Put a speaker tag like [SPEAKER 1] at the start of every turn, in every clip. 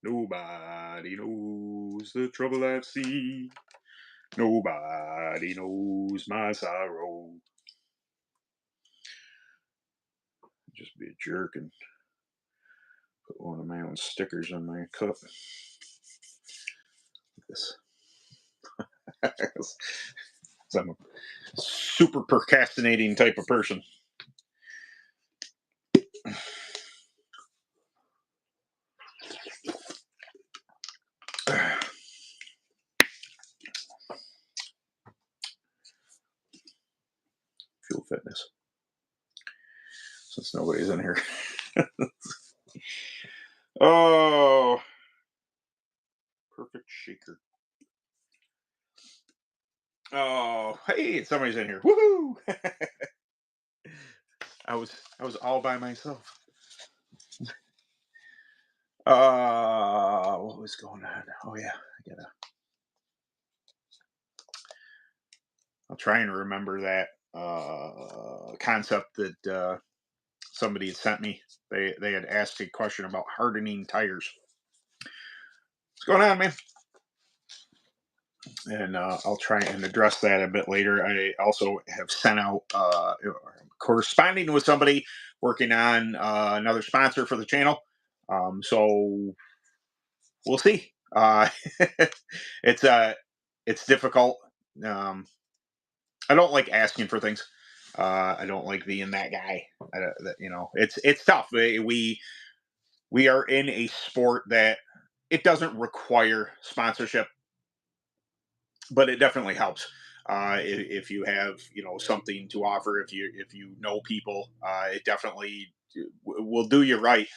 [SPEAKER 1] Nobody knows the trouble I've seen. Nobody knows my sorrow. Just be a jerk and put one of my own stickers on my cup. This. I'm a super procrastinating type of person. Fuel fitness. Since nobody's in here. Oh, perfect shaker. Oh, hey, somebody's in here. Woohoo! I was all by myself. What was going on? Oh yeah, I'll try and remember that concept that somebody had sent me. They had asked a question about hardening tires. What's going on, man? And I'll try and address that a bit later. I also have sent out corresponding with somebody working on another sponsor for the channel. So we'll see. It's it's difficult. Um, I don't like asking for things. I don't like being that guy. It's tough. We are in a sport that it doesn't require sponsorship, but it definitely helps. If you have something to offer, if you know people, it definitely will do you right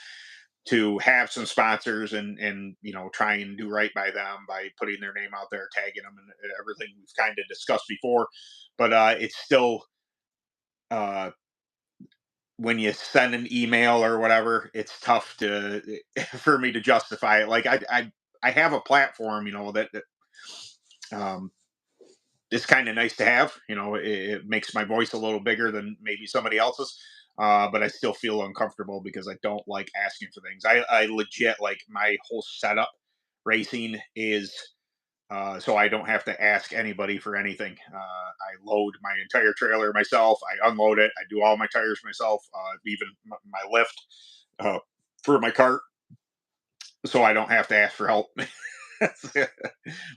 [SPEAKER 1] to have some sponsors and try and do right by them by putting their name out there, tagging them, and everything we've kind of discussed before. But it's still uh, when you send an email or whatever, it's tough to for me to justify it. Like I have a platform, that um, it's kind of nice to have. It makes my voice a little bigger than maybe somebody else's. But I still feel uncomfortable because I don't like asking for things. I legit like my whole setup racing is so I don't have to ask anybody for anything. I load my entire trailer myself. I unload it. I do all my tires myself, even my lift for my cart, so I don't have to ask for help.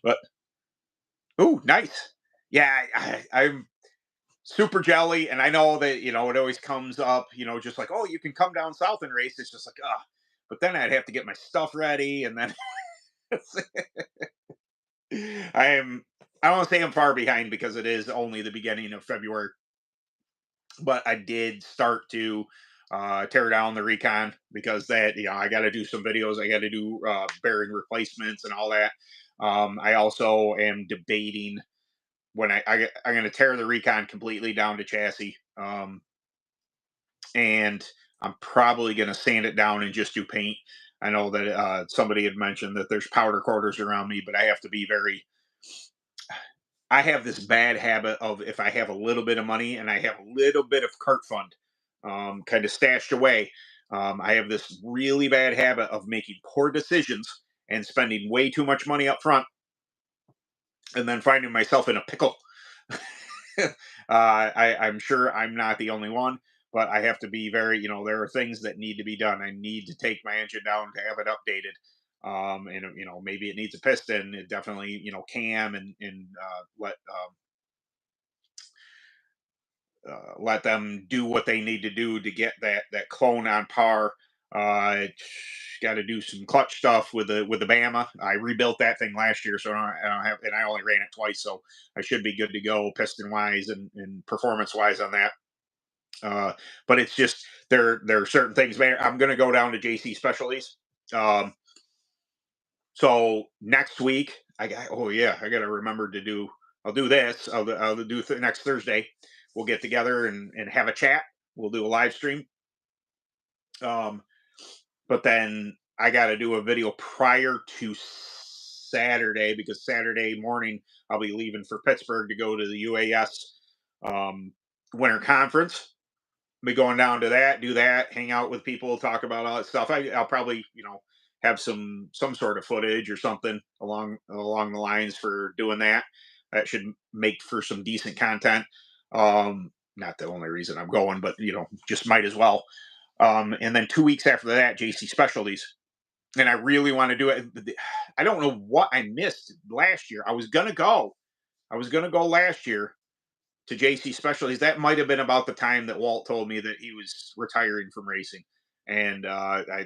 [SPEAKER 1] But oh, nice. Yeah, I'm super jelly, and I know that it always comes up, just like, oh, you can come down south and race. It's just like, ah, but then I'd have to get my stuff ready, and then I am. I don't want to say I'm far behind because it is only the beginning of February, but I did start to tear down the Recon because that I got to do some videos. I got to do bearing replacements and all that. I also am debating when I'm going to tear the Recon completely down to chassis, and I'm probably going to sand it down and just do paint. I know that somebody had mentioned that there's powder coaters around me, but I have to be very. I have this bad habit of if I have a little bit of money and I have a little bit of cart fund, kind of stashed away. I have this really bad habit of making poor decisions and spending way too much money up front, and then finding myself in a pickle. I'm sure I'm not the only one, but I have to be very, there are things that need to be done. I need to take my engine down to have it updated. And maybe it needs a piston. It definitely, cam and let them do what they need to do to get that clone on par. Got to do some clutch stuff with the Bama. I rebuilt that thing last year, so I don't have, and I only ran it twice, so I should be good to go piston wise and performance wise on that. But it's just there are certain things, man. I'm gonna go down to JC Specialties. Um, so next week, oh yeah, I gotta remember to do. I'll do this. I'll do next Thursday. We'll get together and have a chat. We'll do a live stream. Um, but then I got to do a video prior to Saturday because Saturday morning I'll be leaving for Pittsburgh to go to the UAS um, Winter Conference. Be going down to that, do that, hang out with people, talk about all that stuff. I'll probably have some sort of footage or something along the lines for doing that. That should make for some decent content. Not the only reason I'm going, but just might as well. And then 2 weeks after that, JC Specialties, and I really want to do it. I don't know what I missed last year. I was gonna go. I was gonna go last year to JC Specialties. That might have been about the time that Walt told me that he was retiring from racing, and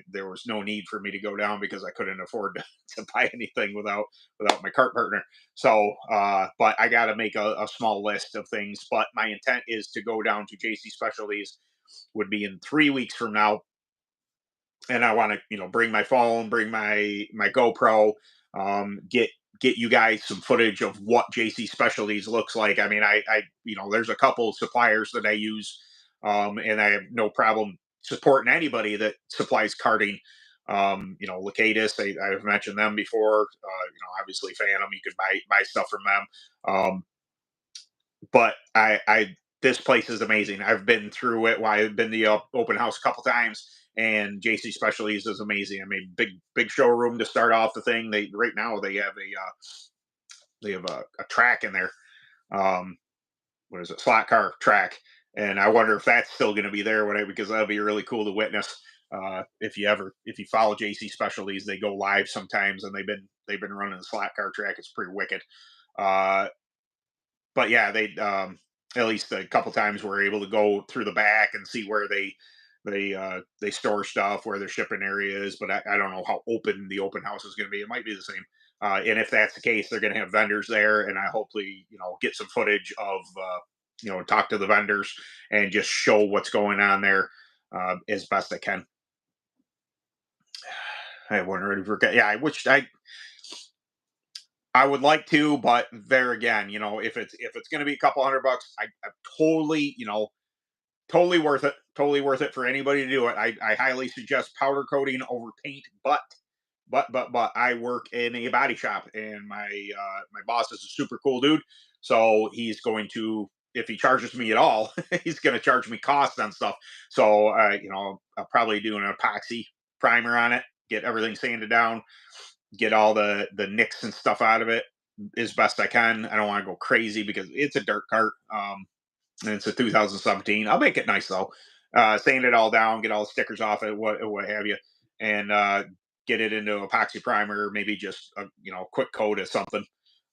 [SPEAKER 1] there was no need for me to go down because I couldn't afford to buy anything without my cart partner. So, but I got to make a small list of things. But my intent is to go down to JC Specialties. Would be in 3 weeks from now, and I want to bring my phone, bring my GoPro, get you guys some footage of what JC Specialties looks like. I mean, I there's a couple of suppliers that I use, and I have no problem supporting anybody that supplies karting. Lacatus, I've mentioned them before. Obviously Phantom, you could buy stuff from them. But this place is amazing. I've been through it. I've been to the open house a couple times, and JC Specialties is amazing. I mean, big showroom to start off the thing. They right now they have a track in there. Um, what is it? Slot car track, and I wonder if that's still going to be there because that'll be really cool to witness. If you follow JC Specialties, they go live sometimes, and they've been running the slot car track. It's pretty wicked. Uh, but yeah, they at least a couple times we're able to go through the back and see where they store stuff, where their shipping area is. But I don't know how open the open house is going to be. It might be the same. And if that's the case, they're going to have vendors there, and I hopefully get some footage of talk to the vendors and just show what's going on there as best I can. I wonder if forget. Yeah, I would like to, but there again, if it's going to be a couple $100, I totally, totally worth it. Totally worth it for anybody to do it. I highly suggest powder coating over paint, but I work in a body shop, and my boss is a super cool dude. So he's going to, if he charges me at all, he's going to charge me costs on stuff. So I'll probably do an epoxy primer on it, get everything sanded down, get all the nicks and stuff out of it as best I can. I don't want to go crazy because it's a dirt cart. And it's a 2017. I'll make it nice though. Sand it all down, get all the stickers off it, what have you, and get it into epoxy primer. Maybe just a quick coat of something.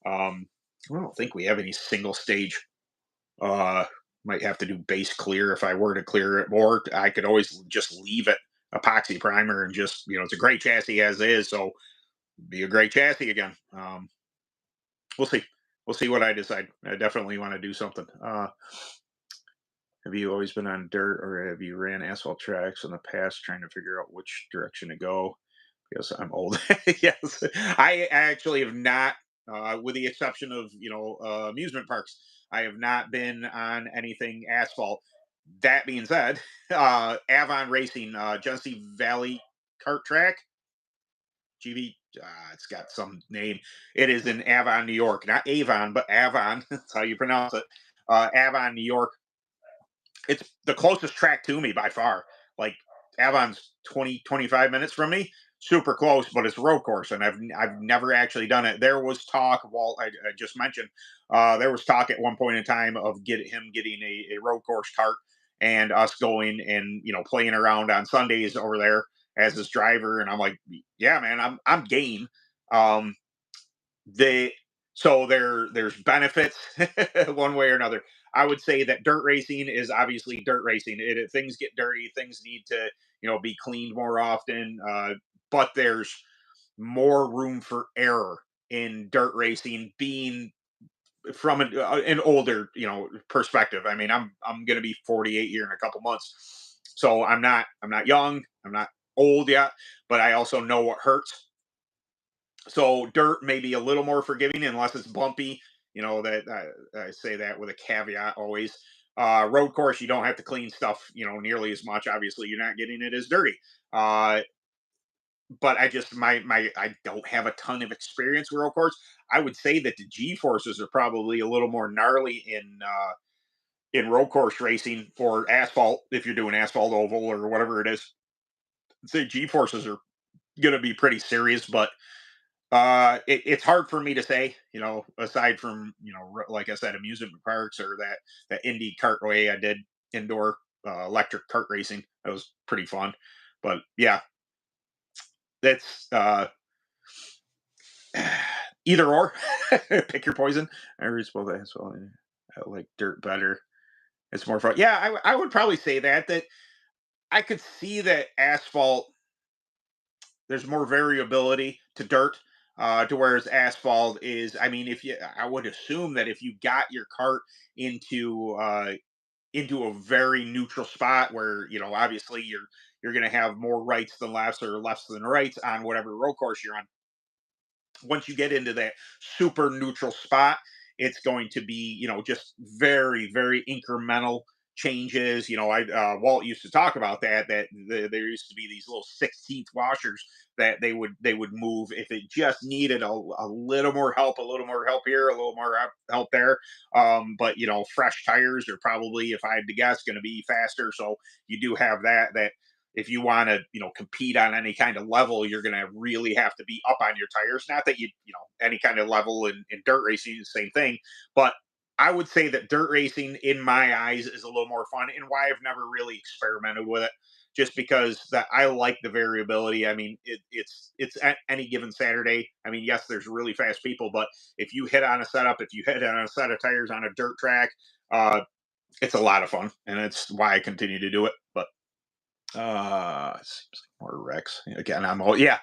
[SPEAKER 1] I don't think we have any single stage. Uh, might have to do base clear if I were to clear it, or I could always just leave it epoxy primer and just it's a great chassis as is, so be a great chassis again. We'll see. We'll see what I decide. I definitely want to do something. Have you always been on dirt, or have you ran asphalt tracks in the past trying to figure out which direction to go? Because I'm old. Yes, I actually have not, with the exception of amusement parks. I have not been on anything asphalt. That being said, Avon Racing, Genesee Valley Kart Track, GB. It's got some name. It is in Avon, New York. Not Avon, but Avon. That's how you pronounce it. Avon, New York. It's the closest track to me by far. Like Avon's 20-25 minutes from me. Super close, but it's a road course, and I've never actually done it. There was talk, Walt, I just mentioned, there was talk at one point in time of him getting a road course cart, and us going and playing around on Sundays over there as his driver. And I'm like, yeah, man, I'm game. Um, they so there's benefits one way or another. I would say that dirt racing is obviously dirt racing. Things get dirty, things need to be cleaned more often. But there's more room for error in dirt racing, being from an older perspective. I mean, I'm going to be 48 here in a couple months, so I'm not young, I'm not old yet, but I also know what hurts. So dirt may be a little more forgiving unless it's bumpy. That I say that with a caveat always. Road course, you don't have to clean stuff, nearly as much. Obviously, you're not getting it as dirty. Uh, but I just my I don't have a ton of experience with road course. I would say that the G forces are probably a little more gnarly in road course racing or asphalt if you're doing asphalt oval or whatever it is. I'd say G forces are going to be pretty serious. But it's hard for me to say, aside from, like I said, amusement parks or that indie cartway I did, indoor electric kart racing. That was pretty fun. But yeah, that's either or. Pick your poison. I already spelled that as well. I like dirt better. It's more fun. Yeah, I would probably say that I could see that asphalt, there's more variability to dirt, to whereas asphalt is, I mean, I would assume that if you got your cart into a very neutral spot where, obviously you're going to have more rights than lefts or lefts than rights on whatever road course you're on. Once you get into that super neutral spot, it's going to be, just very, very incremental changes. Walt used to talk about there used to be these little 16th washers that they would move if it just needed a little more help, here, a little more help there. But fresh tires are probably, if I had to guess, going to be faster. So you do have that if you want to, compete on any kind of level, you're going to really have to be up on your tires. Not that any kind of level in dirt racing is the same thing, but I would say that dirt racing, in my eyes, is a little more fun, and why I've never really experimented with it, just because that I like the variability. I mean, it's at any given Saturday. I mean, yes, there's really fast people, but if you hit on a setup, if you hit on a set of tires on a dirt track, uh, it's a lot of fun, and it's why I continue to do it. But it seems like more wrecks. Again, I'm all, yeah.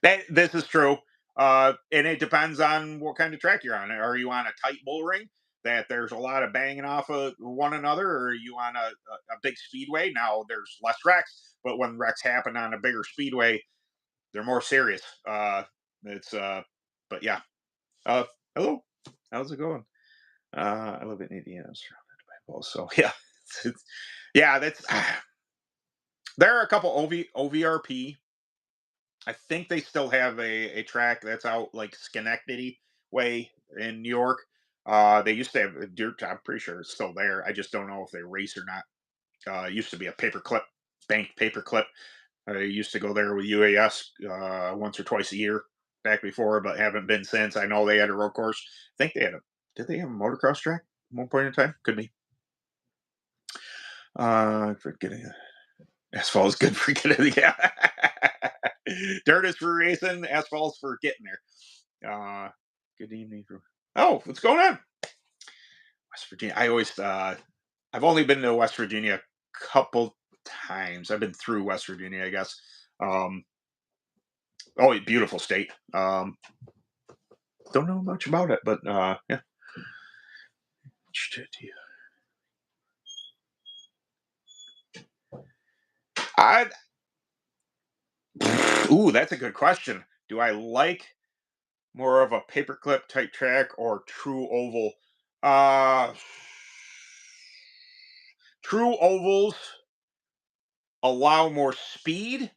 [SPEAKER 1] That This is true. And it depends on what kind of track you're on. Are you on a tight bull ring that there's a lot of banging off of one another, or are you on a big speedway? Now there's less wrecks, but when wrecks happen on a bigger speedway, they're more serious. It's but yeah. Uh, Hello, how's it going? I live in Indiana, surrounded by bulls. So yeah, yeah. That's there are a couple OVRP. I think they still have a track that's out like Schenectady way in New York. They used to have a dirt. I'm pretty sure it's still there. I just don't know if they race or not. It used to be a paperclip, banked paperclip. I used to go there with UAS once or twice a year back before, but haven't been since. I know they had a road course. I think they had a. Did they have a motocross track at one point in time? Could be. Forgetting asphalt is good for getting. Yeah. Dirt is for racing. Asphalt's for getting there. Good evening. Oh, what's going on? West Virginia. I've only been to West Virginia a couple times. I've been through West Virginia, I guess. Um, oh, beautiful state. Don't know much about it, but yeah. I Ooh, that's a good question. Do I like more of a paperclip type track or true oval? Uh, True ovals allow more speed,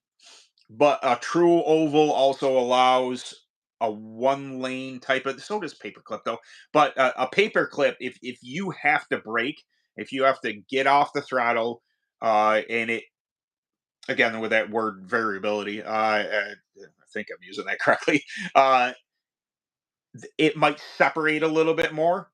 [SPEAKER 1] but a true oval also allows a one lane type of. So does paperclip though. But a paperclip, if you have to brake, if you have to get off the throttle, and it again with that word variability, I think I'm using that correctly. Uh, it might separate a little bit more.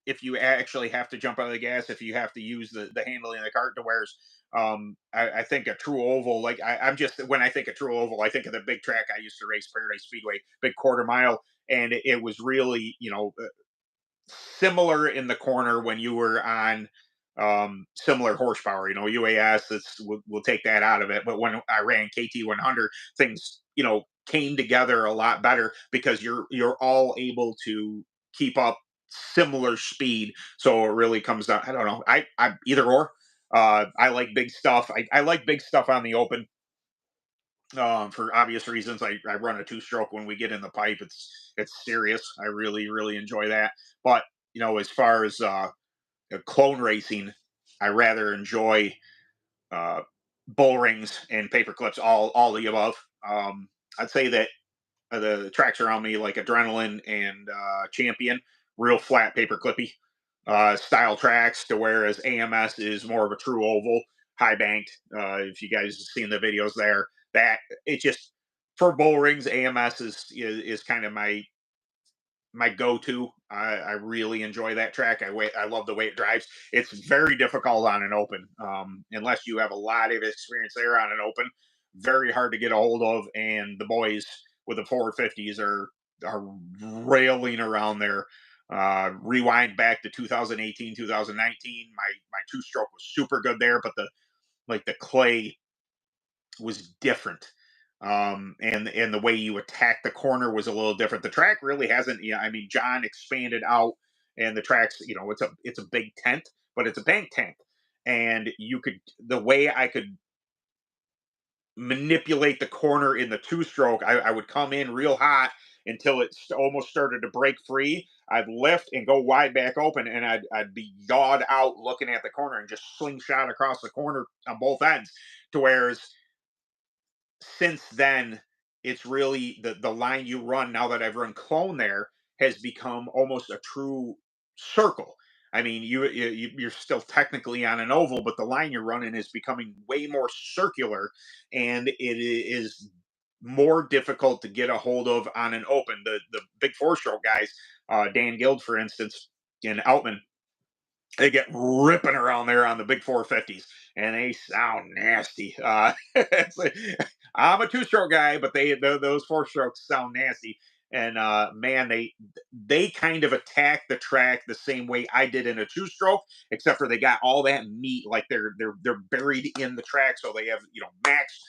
[SPEAKER 1] If you actually have to jump out of the gas, if you have to use the handling of the cart to where's I think a true oval, like I'm just when I think of true oval, I think of the big track I used to race, Paradise Speedway, big quarter mile, and it was really similar in the corner when you were on similar horsepower. UAS, we'll take that out of it. But when I ran KT 100, things came together a lot better because you're all able to keep up similar speed. So it really comes down. I don't know. I either or. I like big stuff. I like big stuff on the open. For obvious reasons, I run a two-stroke when we get in the pipe. It's serious. I really really enjoy that. But as far as clone racing, I rather enjoy uh, bull rings and paper clips, all the above. I'd say that the tracks around me, like Adrenaline and Champion, real flat paper clippy style tracks, to whereas AMS is more of a true oval, high banked. If you guys have seen the videos there, that it just For bull rings, AMS is kind of my go-to. I really enjoy that track. I love the way it drives. It's very difficult on an open, unless you have a lot of experience there on an open. Very hard to get a hold of, and the boys with the 450s are railing around there. Rewind back to 2018, 2019. My two stroke was super good there, but the clay was different. And the way you attack the corner was a little different. The track really hasn't, I mean, John expanded out, and the tracks, it's a big tent, but it's a bank tent. And the way I could manipulate the corner in the two stroke, I would come in real hot until it almost started to break free. I'd lift and go wide back open, and I'd be yawed out looking at the corner and just slingshot across the corner on both ends. To whereas since then, it's really the line you run, now that I've run clone there, has become almost a true circle. I mean, you're still technically on an oval, but the line you're running is becoming way more circular, and is more difficult to get a hold of on an open. The big four stroke guys, Dan Guild, for instance, in Outman, they get ripping around there on the big 450s, and they sound nasty. I'm a two-stroke guy, but those four strokes sound nasty. And man, they kind of attack the track the same way I did in a two-stroke, except for they got all that meat, like they're buried in the track, so they have max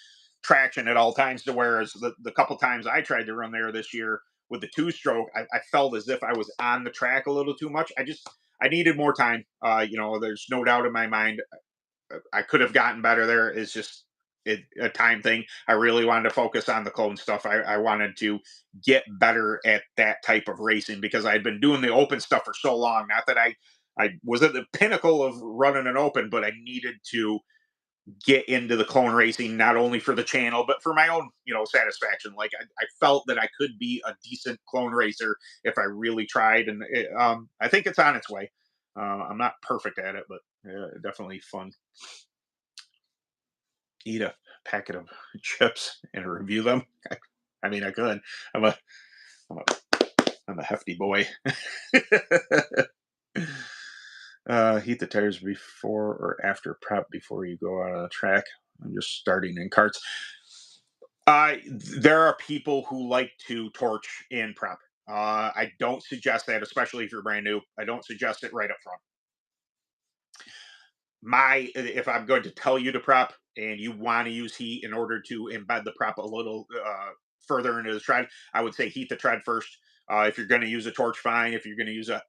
[SPEAKER 1] traction at all times. To whereas the couple times I tried to run there this year with the two-stroke, I felt as if I was on the track a little too much. I needed more time. There's no doubt in my mind I could have gotten better there. It's just a time thing. I really wanted to focus on the clone stuff. I wanted to get better at that type of racing because I had been doing the open stuff for so long. Not that I was at the pinnacle of running an open, but I needed to get into the clone racing, not only for the channel but for my own satisfaction. Like I felt that I could be a decent clone racer if I really tried, and I think it's on its way. I'm not perfect at it, but definitely fun. Eat a packet of chips and review them. I mean, I could. I'm a I'm a I'm a hefty boy. Heat the tires before or after prep before you go out on the track. I'm just starting in carts. There are people who like to torch in prep. I don't suggest that, especially if you're brand new. I don't suggest it right up front. If I'm going to tell you to prep and you want to use heat in order to embed the prep a little further into the tread, I would say heat the tread first. If you're going to use a torch, fine. If you're going to use a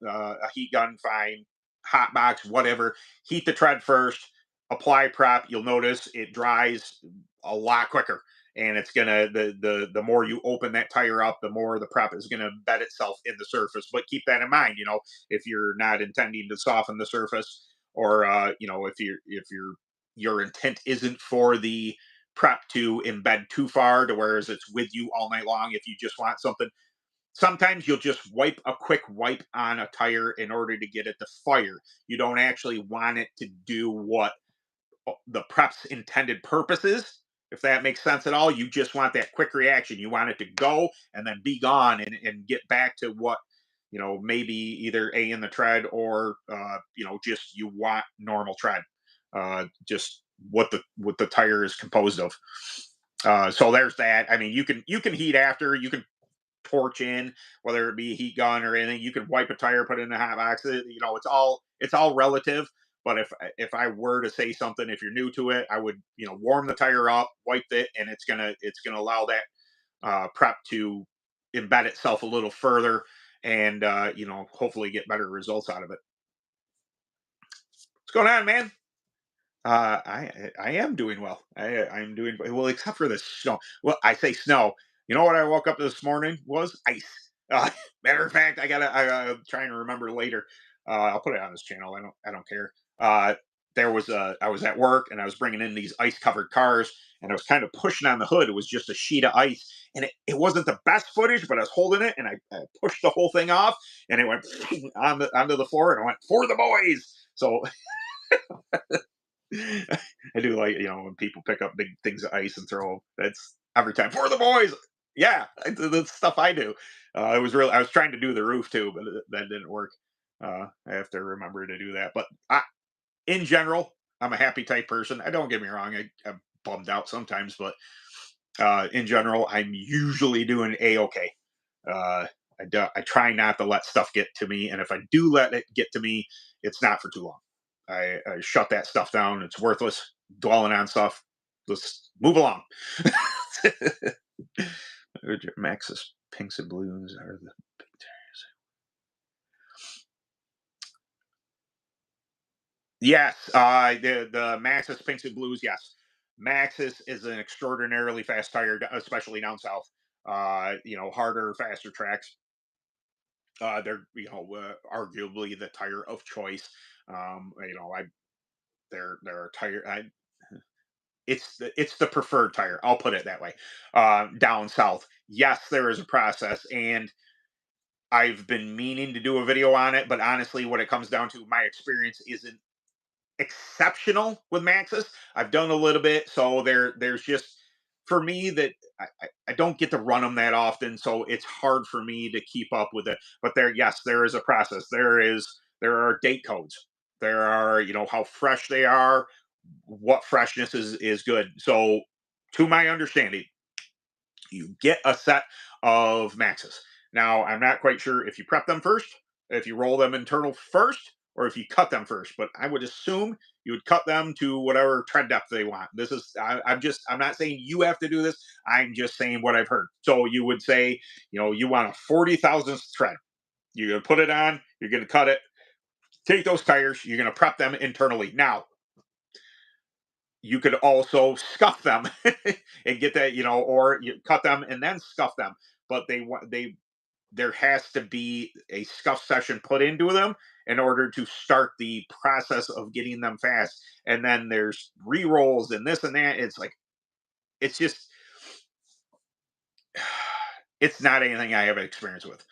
[SPEAKER 1] heat gun, fine. Hot box, whatever. Heat the tread first. Apply prep. You'll notice it dries a lot quicker, and it's gonna the more you open that tire up, the more the prep is gonna embed itself in the surface. But keep that in mind. If you're not intending to soften the surface, or if your intent isn't for the prep to embed too far to whereas it's with you all night long. If you just want something, sometimes you'll just wipe a quick wipe on a tire in order to get it to fire. You don't actually want it to do what the prep's intended purpose is, if that makes sense at all. You just want that quick reaction. You want it to go and then be gone, and get back to what, maybe either A, in the tread, or just you want normal tread, just what the tire is composed of. So there's that. I mean, you can heat after, you can torch in, whether it be a heat gun or anything. You can wipe a tire, put it in the hot box. It's all relative. But if I were to say something, if you're new to it, I would warm the tire up, wipe it, and it's gonna allow that prep to embed itself a little further, and hopefully get better results out of it. What's going on, man? I am doing well. I'm doing well, except for the snow. Well, I say snow. You know what I woke up this morning was ice. Uh, Matter of fact, I'm trying to remember later. I'll put it on this channel. I don't care. I was at work and I was bringing in these ice covered cars, and I was kind of pushing on the hood. It was just a sheet of ice, and it wasn't the best footage, but I was holding it, and I pushed the whole thing off, and it went onto the floor, and I went for the boys. So I do like, when people pick up big things of ice and throw them. That's every time for the boys. Yeah, that's stuff I do. I was trying to do the roof too, but that didn't work. I have to remember to do that. But in general, I'm a happy type person. I don't get me wrong. I'm bummed out sometimes, but in general, I'm usually doing a okay. Uh, I try not to let stuff get to me, and if I do let it get to me, it's not for too long. I shut that stuff down. It's worthless dwelling on stuff. Let's move along. Maxis pinks and blues are the big tires. Yes, the Maxis pinks and blues. Yes, Maxis is an extraordinarily fast tire, especially down south. Harder, faster tracks. They're arguably the tire of choice. I they're a tire. It's the preferred tire. I'll put it that way. Down south, yes, there is a process, and I've been meaning to do a video on it, but honestly, what it comes down to, my experience isn't exceptional with Maxis. I've done a little bit, so there's just for me that I don't get to run them that often, so it's hard for me to keep up with it. But yes, there is a process. There are date codes. There are how fresh they are, what freshness is good. So, to my understanding, you get a set of Maxes. Now, I'm not quite sure if you prep them first, if you roll them internal first, or if you cut them first. But I would assume you would cut them to whatever tread depth they want. I'm not saying you have to do this. I'm just saying what I've heard. So you would say, you want a 40,000th tread. You're going to put it on, you're going to cut it, take those tires, you're going to prep them internally. Now, you could also scuff them and get that, or you cut them and then scuff them. But there has to be a scuff session put into them in order to start the process of getting them fast. And then there's re rolls and this and that. It's just it's not anything I have experience with.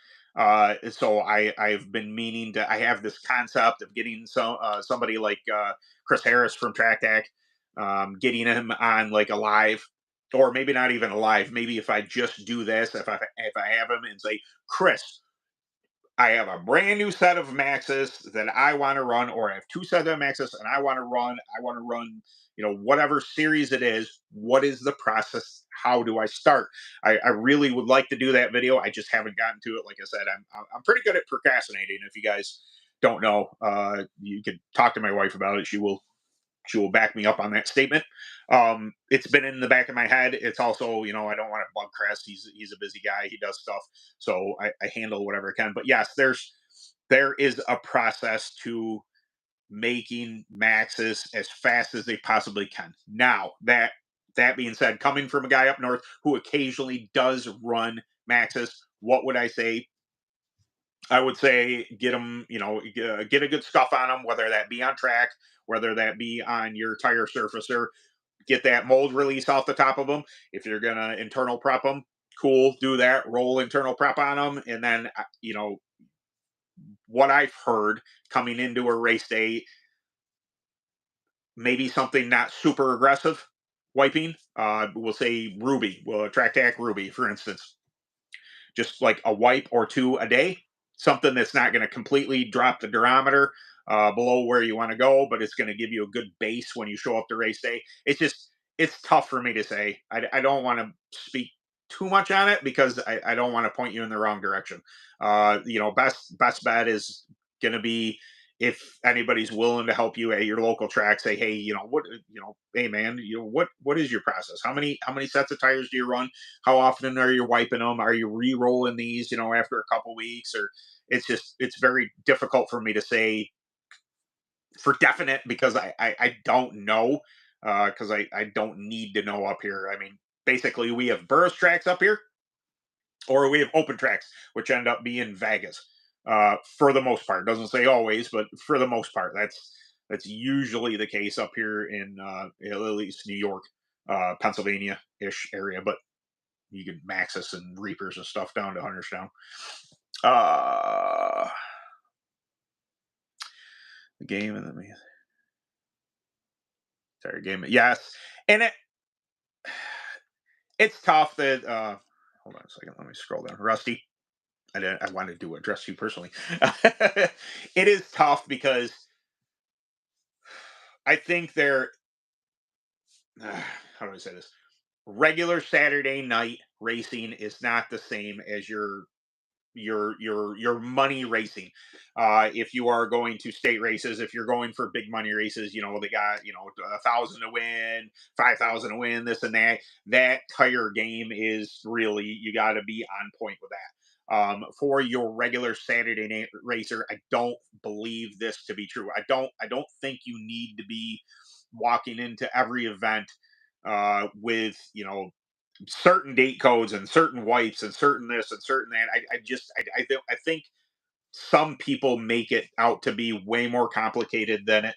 [SPEAKER 1] So I've been meaning to. I have this concept of getting somebody like Chris Harris from Track Tack, getting him on like a live, or maybe not even a live. Maybe if I just do this, if I have him and say, Chris, I have a brand new set of Maxes that I want to run, or I have two sets of Maxes and I want to run. I want to run, whatever series it is. What is the process? How do I start? I really would like to do that video. I just haven't gotten to it. Like I said, I'm pretty good at procrastinating. If you guys don't know, you could talk to my wife about it. She will back me up on that statement. It's been in the back of my head. It's also, I don't want to bug Chris. He's a busy guy. He does stuff, so I handle whatever I can. But yes, there is a process to making Maxes as fast as they possibly can. Now that being said, coming from a guy up north who occasionally does run Maxes, what would I say? I would say get them, get a good scuff on them, whether that be on track, whether that be on your tire surfacer, get that mold release off the top of them. If you're gonna internal prep them, cool, do that. Roll internal prep on them, and then what I've heard coming into a race day, maybe something not super aggressive wiping. We'll say Ruby, well, track tack Ruby, for instance, just like a wipe or two a day, something that's not going to completely drop the durometer below where you want to go, but it's going to give you a good base when you show up to race day. It's tough for me to say. I don't want to speak too much on it because I don't want to point you in the wrong direction. Best bet is going to be if anybody's willing to help you at your local track, say, hey, hey man, what is your process? How many sets of tires do you run? How often are you wiping them? Are you re-rolling these, after a couple weeks? Or it's very difficult for me to say for definite because I don't know because I don't need to know up here. I mean, basically we have Burris tracks up here, or we have open tracks, which end up being Vegas for the most part. Doesn't say always, but for the most part, that's usually the case up here in at least New York, Pennsylvania ish area. But you can Maxis and Reapers and stuff down to Hunterstown. Uh, the game and the sorry game. Yes, and it's tough that hold on a second. Let me scroll down. Rusty. I wanted to address you personally. It is tough because I think how do I say this? Regular Saturday night racing is not the same as your money racing. If you are going to state races, if you're going for big money races, they got 1,000 to win, 5,000 to win, this and that. That tire game is really, you got to be on point with that. For your regular Saturday night racer, I don't believe this to be true. I don't think you need to be walking into every event with certain date codes and certain wipes and certain this and certain that. I think some people make it out to be way more complicated than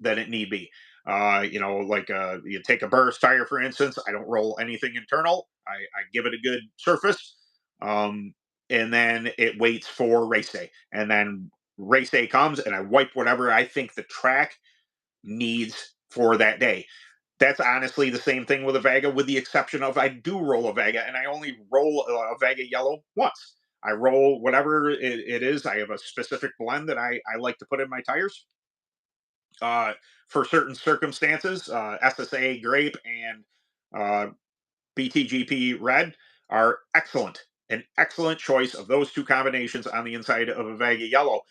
[SPEAKER 1] it need be. Like you take a Burris tire for instance. I don't roll anything internal. I give it a good surface, um, and then it waits for race day, and then race day comes, and I wipe whatever I think the track needs for that day. That's honestly the same thing with a Vega, with the exception of I do roll a Vega, and I only roll a Vega yellow once. I roll whatever it is. I have a specific blend that I like to put in my tires for certain circumstances. SSA grape and uh, BTGP red are excellent. An excellent choice of those two combinations on the inside of a Vega yellow,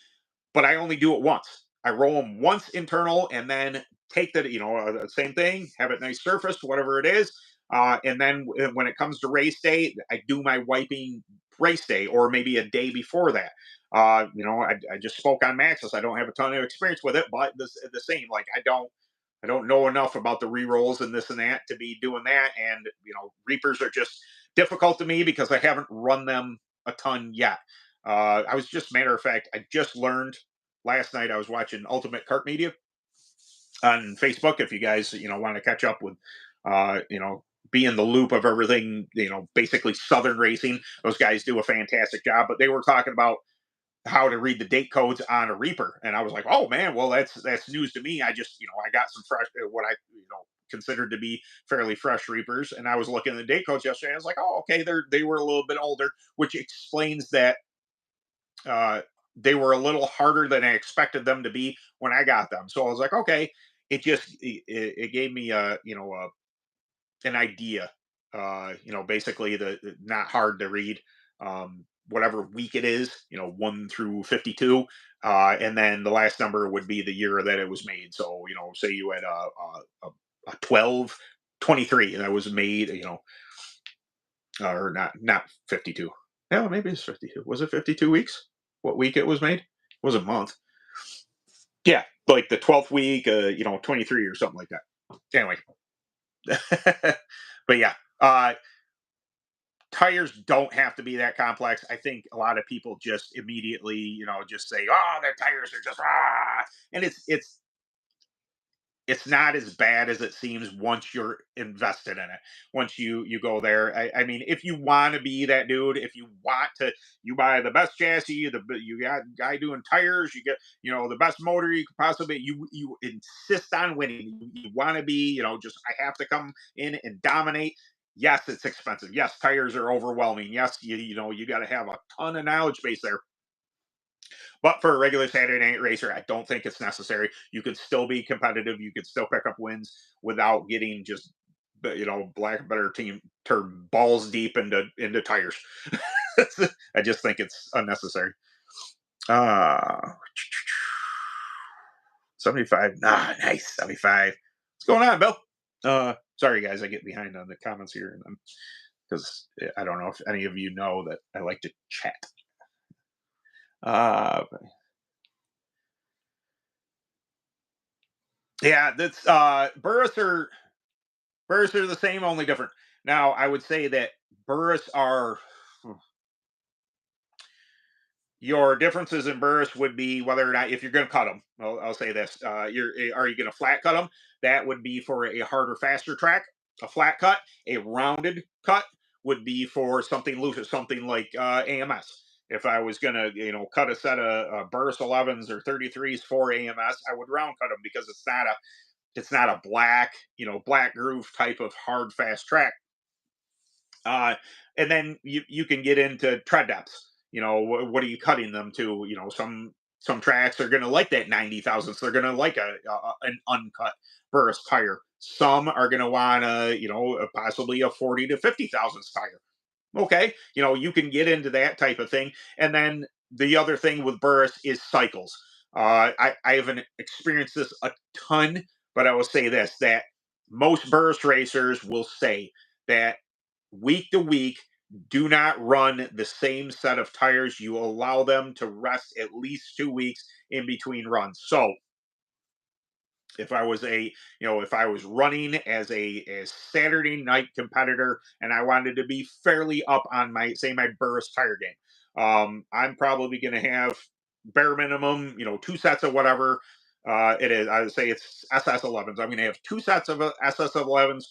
[SPEAKER 1] but I only do it once. I roll them once internal and then take same thing, have it nice surface, whatever it is. And then when it comes to race day, I do my wiping race day or maybe a day before that. I just spoke on Maxis. I don't have a ton of experience with it, but the same. Like I don't know enough about the re-rolls and this and that to be doing that. And Reapers are just difficult to me because I haven't run them a ton yet. I was just, matter of fact, I just learned last night. I was watching Ultimate Kart Media on Facebook. If you guys, want to catch up with, be in the loop of everything, basically Southern racing, those guys do a fantastic job. But they were talking about how to read the date codes on a Reaper, and I was like, oh man, well that's news to me. I just, I got some fresh, what I, considered to be fairly fresh Reapers, and I was looking at the date codes yesterday. I was like, oh okay, they were a little bit older, which explains that uh, they were a little harder than I expected them to be when I got them. So I was like, okay, it gave me an idea. Basically the not hard to read. Whatever week it is, 1 through 52, and then the last number would be the year that it was made. So say you had a 12/23 and that was made, or not 52. Yeah, maybe it's 52. Was it 52 weeks? What week it was made? It was a month. Yeah, like the 12th week, 23 or something like that. Anyway, but yeah, tires don't have to be that complex. I think a lot of people just immediately, just say, "Oh, their tires are just ah," and it's not as bad as it seems once you're invested in it. Once you go there, I mean, if you want to be that dude, if you want to, you buy the best chassis, you got guy doing tires, you get the best motor you could possibly. You insist on winning. You want to be, just I have to come in and dominate. Yes, it's expensive. Yes, tires are overwhelming. Yes, you got to have a ton of knowledge base there, but for a regular Saturday night racer, I don't think it's necessary. You could still be competitive. You could still pick up wins without getting just, black better team term balls deep into tires. I just think it's unnecessary. Uh 75. Ah, nice. 75. What's going on, Bill? Sorry guys, I get behind on the comments here and because I don't know if any of you know that I like to chat. Uh yeah, that's Burris are the same, only different. Now, I would say that Burris are your differences in Burris would be whether or not if you're going to cut them. I'll say this: are you going to flat cut them? That would be for a harder, faster track. A flat cut, a rounded cut would be for something loose, something like AMS. If I was going to, cut a set of Burris 11s or 33s for AMS, I would round cut them because it's not a black, black groove type of hard, fast track. Uh, and then you can get into tread depths. You know, what are you cutting them to? You know, some tracks are going to like that 90 thousandths. They're going to like an uncut Burris tire. Some are going to want possibly a 40 to 50 thousandths tire. Okay, you know, you can get into that type of thing. And then the other thing with Burris is cycles. I haven't experienced this a ton, but I will say this, that most Burris racers will say that week to week, do not run the same set of tires. You allow them to rest at least 2 weeks in between runs. So if I was if I was running as a Saturday night competitor and I wanted to be fairly up on my Burris tire game, I'm probably going to have bare minimum, 2 sets of whatever it is. I would say it's SS11s. I'm going to have 2 sets of SS11s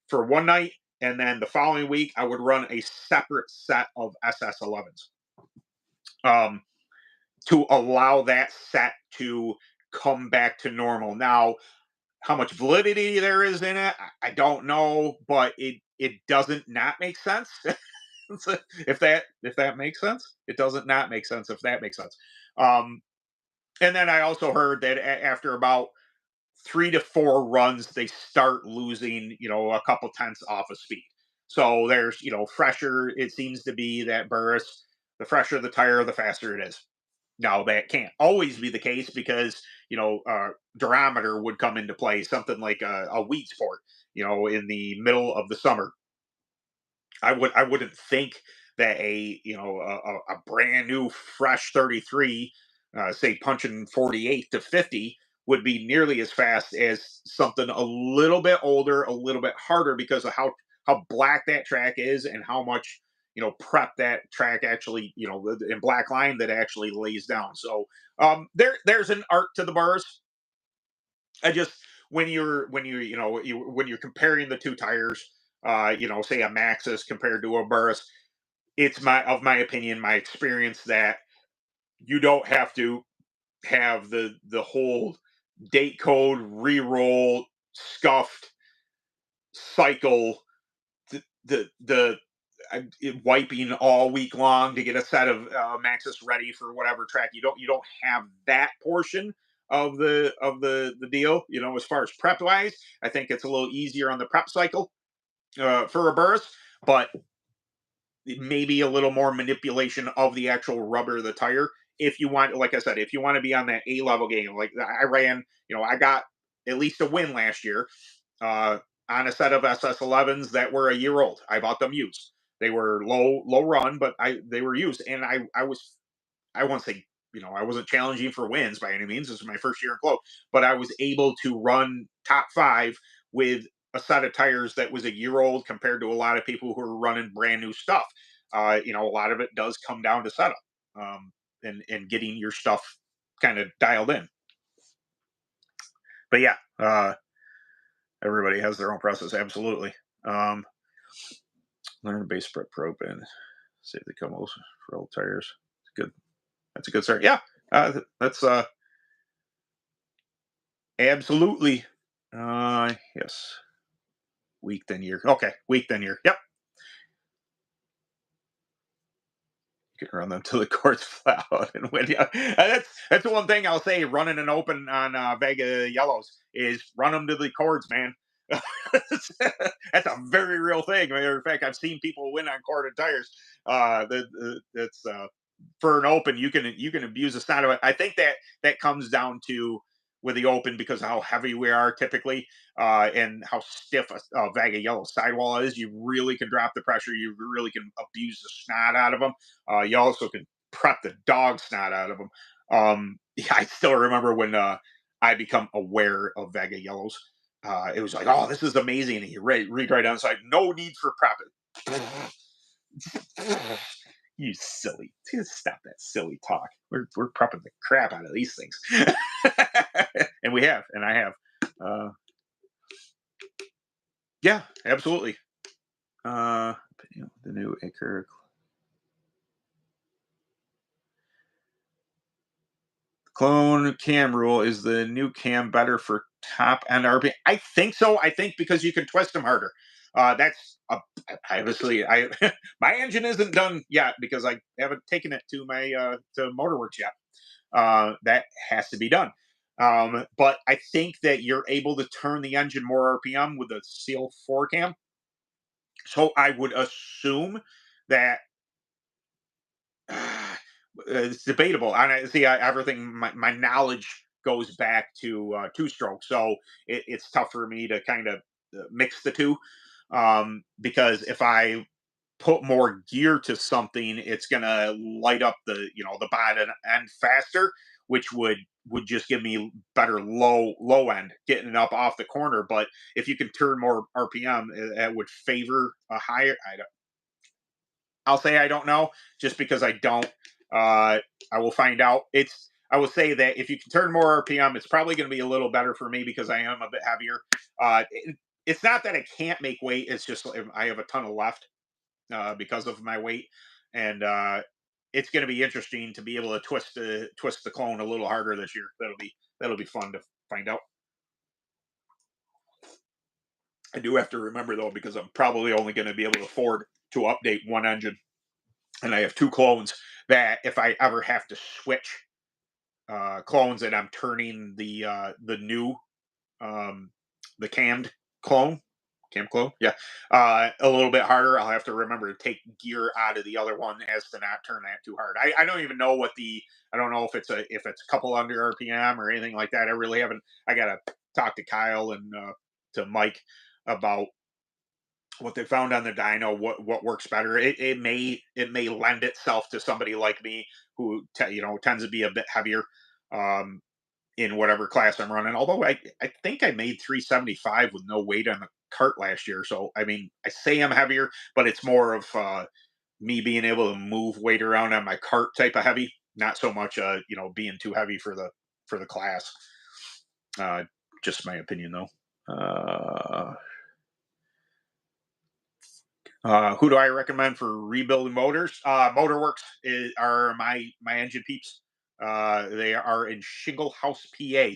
[SPEAKER 1] for one night, and then the following week I would run a separate set of SS11s. Um, to allow that set to come back to normal. Now, how much validity there is in it, I don't know, but it doesn't not make sense. If that makes sense, it doesn't not make sense if that makes sense. Um, and then I also heard that after about 3 to 4 runs, they start losing, a couple tenths off of speed. So there's, fresher. It seems to be that Burris, the fresher the tire, the faster it is. Now that can't always be the case because durometer would come into play, something like a weed sport. In the middle of the summer, I wouldn't think that a brand new fresh 33, say punching 48 to 50, would be nearly as fast as something a little bit older, a little bit harder because of how black that track is and how much prep that track actually in black line that actually lays down. So there's an art to the bars. I just when you're comparing the two tires, say a Maxis compared to a Burris, it's my opinion, my experience, that you don't have to have the whole date code re-roll scuffed cycle, the wiping all week long to get a set of Maxis ready for whatever track. You don't have that portion of the deal. As far as prep wise, I think it's a little easier on the prep cycle for a Burris, but maybe a little more manipulation of the actual rubber of the tire. If you want, like I said, if you want to be on that A level game, like I ran, I got at least a win last year uh, on a set of SS11s that were a year old. I bought them used. They were low run, but they were used, and I won't say, I wasn't challenging for wins by any means. This was my first year in Clo, but I was able to run top five with a set of tires that was a year old compared to a lot of people who are running brand new stuff. A lot of it does come down to setup, and getting your stuff kind of dialed in. But yeah, everybody has their own process. Absolutely. Learn the base prep propane. Save the combos for old tires. Good. That's a good start. Yeah, that's absolutely. Yes. Week then year. Okay, week then year. Yep. You can run them till the court's flat out and win. Yeah, that's the one thing I'll say. Running an open on Vega Yellows is run them to the cords, man. That's a very real thing. Matter of fact, I've seen people win on corded tires. That's for an open, you can abuse the side of it. I think that comes down to with the open because of how heavy we are typically, and how stiff a Vega yellow sidewall is. You really can drop the pressure. You really can abuse the snot out of them. You also can prep the dog snot out of them. Yeah, I still remember when I become aware of Vega yellows. It was like, oh, this is amazing. And you read right down the side, no need for prep. You silly. Stop that silly talk. We're prepping the crap out of these things. And we have, and I have. Uh, yeah, absolutely. Uh, the new Acre clone cam rule, is the new cam better for top end RP? I think so. I think because you can twist them harder. That's obviously I my engine isn't done yet because I haven't taken it to my to Motorworks yet. That has to be done. But I think that you're able to turn the engine more RPM with a Seal 4 cam. So I would assume that it's debatable. And I see everything. My knowledge goes back to two stroke, so it's tough for me to kind of mix the two. Because if I put more gear to something, it's gonna light up the bottom end faster, which would just give me better low end getting it up off the corner. But if you can turn more RPM, that would favor a higher. I'll say I don't know, just because I don't. I will find out. I will say that if you can turn more RPM, it's probably going to be a little better for me because I am a bit heavier. It's not that I can't make weight. It's just I have a ton of left because of my weight, and it's going to be interesting to be able to twist the clone a little harder this year. That'll be fun to find out. I do have to remember though, because I'm probably only going to be able to afford to update one engine, and I have two clones that if I ever have to switch clones, and I'm turning the new um, the clone, cam clone, yeah, a little bit harder. I'll have to remember to take gear out of the other one as to not turn that too hard. I don't even know I don't know if it's a couple under RPM or anything like that. I really haven't. I gotta talk to Kyle and to Mike about what they found on the dyno, what works better. It may lend itself to somebody like me who tends to be a bit heavier um in whatever class I'm running. Although I think I made 375 with no weight on the cart last year. So I mean, I say I'm heavier, but it's more of me being able to move weight around on my cart type of heavy, not so much being too heavy for the class. Uh just my opinion though. Who do I recommend for rebuilding motors? Motorworks are my engine peeps. They are in Shingle House, PA.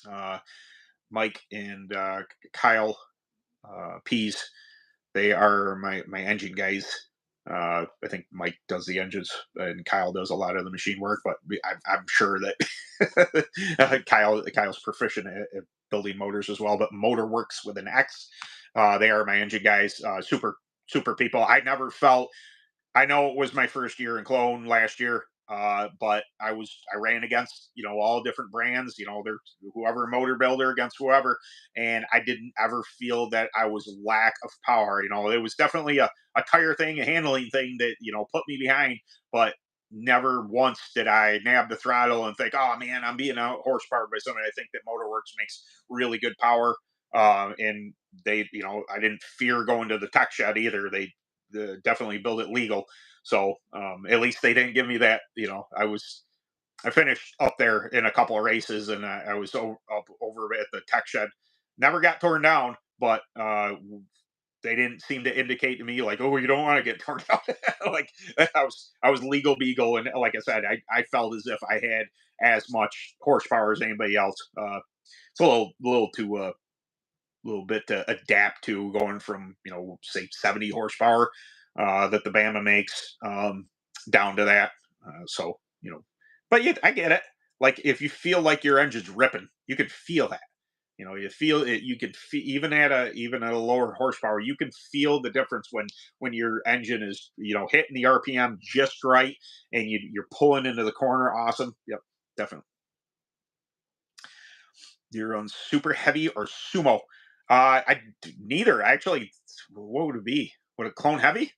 [SPEAKER 1] Uh, Mike and Kyle Pease. They are my engine guys. I think Mike does the engines and Kyle does a lot of the machine work, but I'm sure that Kyle's proficient at building motors as well. But Motorworks with an X, they are my engine guys. Super people. I know it was my first year in clone last year, but I ran against all different brands, there whoever motor builder against whoever, and I didn't ever feel that I was lack of power. It was definitely a tire thing, a handling thing that put me behind, but never once did I nab the throttle and think, oh man, I'm being out horsepower by somebody. I think that Motorworks makes really good power. And I didn't fear going to the tech shed either. They definitely build it legal. So at least they didn't give me that. I finished up there in a couple of races, and I was up over at the tech shed. Never got torn down, but they didn't seem to indicate to me like, oh, you don't want to get torn down. Like I was legal beagle, and like I said, I felt as if I had as much horsepower as anybody else. It's a little bit to adapt to going from say 70 horsepower that the Bama makes down to that. So but I get it. Like if you feel like your engine's ripping, you can feel that. You feel it. You can feel even at a lower horsepower, you can feel the difference when your engine is hitting the RPM just right, and you're pulling into the corner. Awesome. Yep, definitely. You're on super heavy or sumo. Neither actually. What would it be? Would it clone heavy?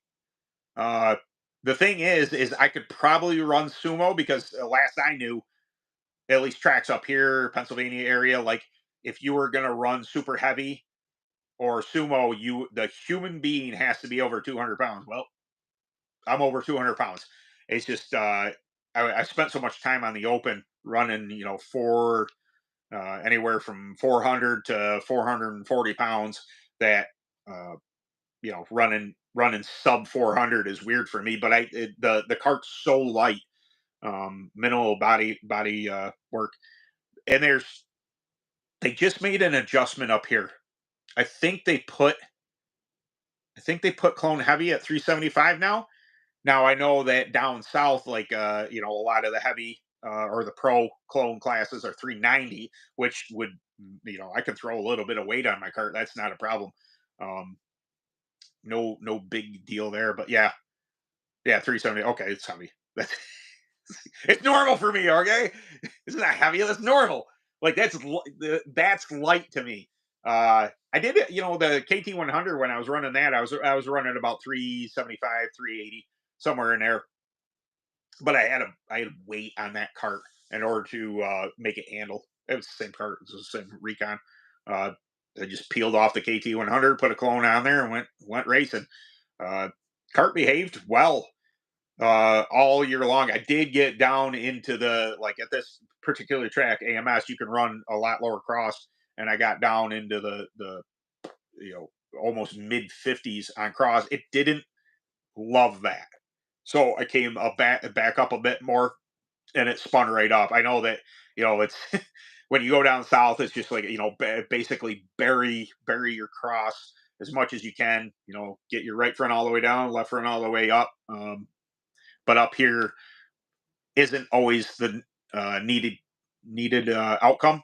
[SPEAKER 1] Uh, the thing is I could probably run sumo because last I knew, at least tracks up here, Pennsylvania area, like if you were gonna run super heavy or sumo, the human being has to be over 200 pounds. Well, I'm over 200 pounds. It's just I spent so much time on the open running, anywhere from 400 to 440 pounds that uh, running sub 400 is weird for me. But the cart's so light, minimal body work, and they just made an adjustment up here. I think they put think they put clone heavy at 375 now. Now I know that down south, like you know, a lot of the heavy or the pro clone classes are 390, which would, you know, I could throw a little bit of weight on my cart. That's not a problem. Um, no big deal there. But yeah, yeah, 370. Okay, it's heavy. That's it's normal for me. Okay, it's not heavy. That's normal. Like that's light to me. I did it. You know, the KT100 when I was running that, I was running about 375, 380, somewhere in there. But I had weight on that cart in order to make it handle. It was the same cart. It was the same Recon. Uh, I just peeled off the KT100, put a clone on there, and went racing. Uh, Cart behaved well all year long. I did get down into the, like, at this particular track, AMS, you can run a lot lower cross, and I got down into the you know, almost mid 50s on cross. It didn't love that, so I came back up a bit more, and it spun right up. I know that, you know, it's when you go down south, it's just like, you know, basically bury your cross as much as you can. You know, get your right front all the way down, left front all the way up. But up here isn't always the needed outcome.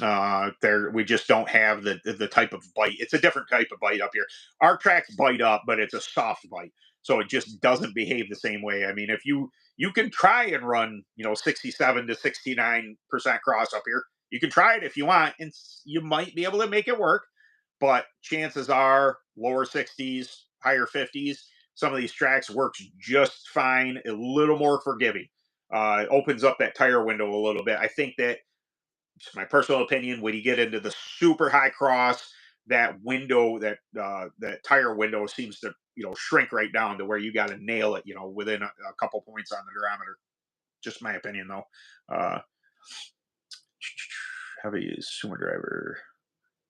[SPEAKER 1] There we just don't have the type of bite. It's a different type of bite up here. Our tracks bite up, but it's a soft bite, so it just doesn't behave the same way. I mean, if you can try and run, you know, 67 to 69% cross up here, you can try it if you want, and you might be able to make it work. But chances are lower 60s, higher 50s. Some of these tracks works just fine. A little more forgiving. It opens up that tire window a little bit. I think that, it's my personal opinion, when you get into the super high cross, that window, that tire window seems to, you know, shrink right down to where you got to nail it, you know, within a couple points on the durometer. Just my opinion though. uh Heavy is sumo driver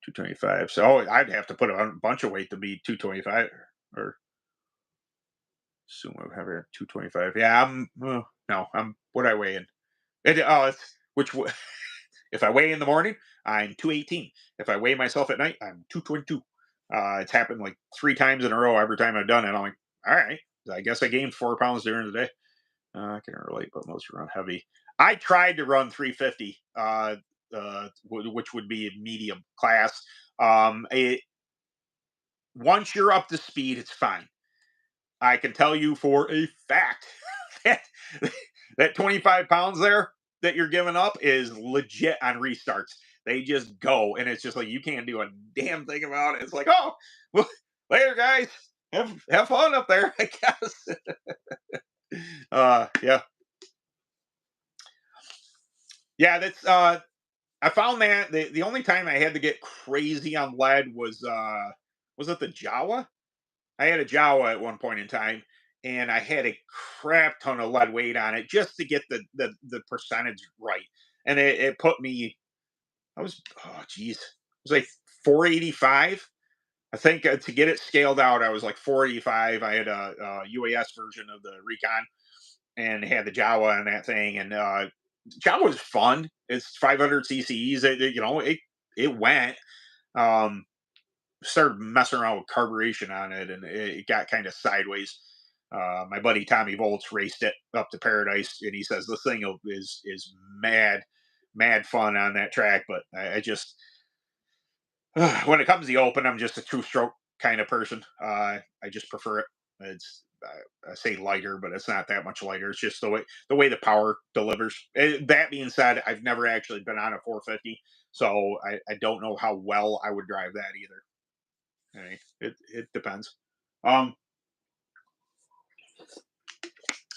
[SPEAKER 1] 225, so I'd have to put a bunch of weight to be 225, or sumo heavy 225. Yeah, no, I'm what I weigh in it. Oh, it's which if I weigh in the morning, I'm 218. If I weigh myself at night, I'm 222. It's happened like 3 times in a row. Every time I've done it, I'm like, all right, I guess I gained 4 pounds during the day. I can relate, but most run heavy. I tried to run 350, which would be a medium class. It Once you're up to speed, it's fine. I can tell you for a fact that that 25 pounds there that you're giving up is legit on restarts. They just go, and it's just like you can't do a damn thing about it. It's like, oh, well, later, guys. Have fun up there, I guess. Yeah, yeah. That's I found that the only time I had to get crazy on lead was it the Jawa? I had a Jawa at one point in time, and I had a crap ton of lead weight on it just to get the percentage right, and it put me. I was, oh geez, it was like 485. I think to get it scaled out, I was like 485. I had a UAS version of the Recon and had the Jawa on that thing, and Jawa was fun. It's 500 cc's. You know, it went. Um, Started messing around with carburation on it, and it got kind of sideways. My buddy Tommy Volts raced it up to Paradise, and he says this thing is mad fun on that track. But I just when it comes to the open, I'm just a two-stroke kind of person. I just prefer it. It's I say lighter, but it's not that much lighter. It's just the way the power delivers. That being said, I've never actually been on a 450, so I don't know how well I would drive that either. Hey, it depends. Um,